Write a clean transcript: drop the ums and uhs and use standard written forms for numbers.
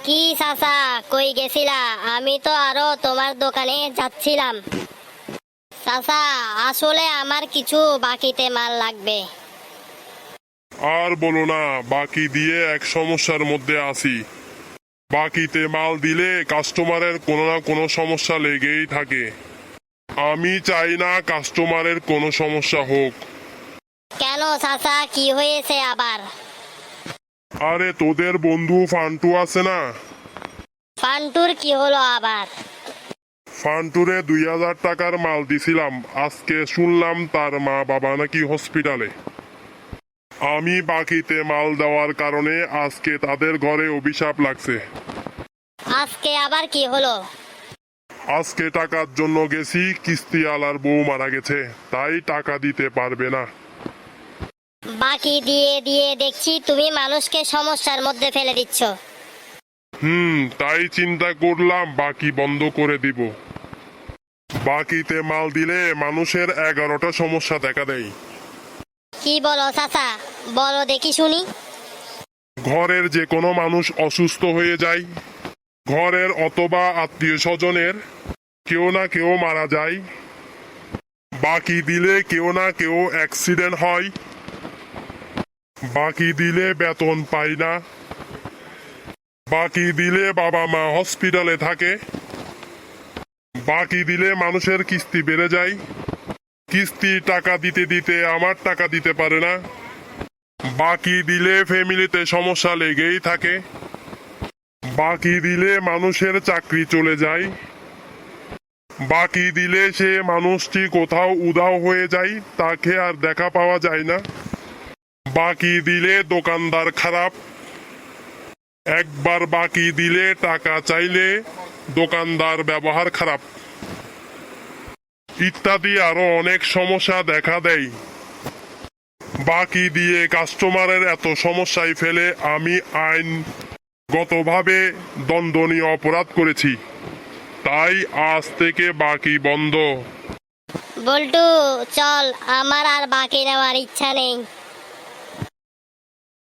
কি চাচা, কই গেছিলা? আমি তো আরো তোমার দোকানে যাচ্ছিলাম। চাচা, আসলে আমার কিছু বাকিতে মাল লাগবে। আর বলো না, বাকি দিয়ে এক সমস্যার মধ্যে আছি। বাকিতে মাল দিলে কাস্টমারের কোনো না কোনো সমস্যা লেগেই থাকে। আমি চাই না কাস্টমারের কোনো সমস্যা হোক। কেন চাচা, কি হয়েছে আবার? আরে তোদের বন্ধু ফান্টু আছে না? ফান্টুর কি হলো আবার? ফান্টুরে 2000 টাকার মাল দিছিলাম, আজকে শুনলাম তার মা বাবা নাকি হসপিটালে। আমি বাকিতে মাল দেওয়ার কারণে আজকে তাদের ঘরে অভিশাপ লাগছে। আজকে আবার কি হলো? আজকে টাকার জন্য গেছি, কিস্তিওয়ালার বউ মারা গেছে, তাই টাকা দিতে পারবে না। বাকি দিয়ে দিয়ে দেখছি তুমি মানুষকে সমস্যার মধ্যে ফেলে দিচ্ছ। তাই চিন্তা করলাম বাকি বন্ধ করে দিব। বাকিতে মাল দিলে মানুষের 11টা সমস্যা দেখা দেয়। কি বলো চাচা? বলো দেখি শুনি। ঘরের যে কোনো মানুষ অসুস্থ হয়ে যায়, ঘরের অথবা আত্মীয় স্বজনের কেউ না কেউ মারা যায়, বাকি দিলে কেউ না কেউ অ্যাক্সিডেন্ট হয়, বাকি দিলে বেতন পাই না, বাকি দিলে বাবা মা হসপিটালে থাকে, বাকি দিলে মানুষের কিস্তি বেড়ে যায়, কিস্তি টাকা দিতে দিতে আমার টাকা দিতে পারে না, বাকি দিলে ফ্যামিলিতে সমস্যা লেগেই থাকে, বাকি দিলে মানুষের চাকরি চলে যায়, বাকি দিলে সে মানুষটি কোথাও উধাও হয়ে যায়, তাকে আর দেখা পাওয়া যায় না, বাকি দিলে দোকানদার খারাপ, একবার বাকি দিলে টাকা চাইলে দোকানদার ব্যবহার খারাপ, ইত্যাদি আরো অনেক সমস্যা দেখা দেয়। বাকি দিয়ে কাস্টমারের এত সমস্যায় ফেলে আমি আইনগতভাবে দণ্ডনীয় অপরাধ করেছি, তাই আজ থেকে বাকি বন্ধ। বল্টু, চল, আমার আর বাকি নেওয়ার ইচ্ছা নেই।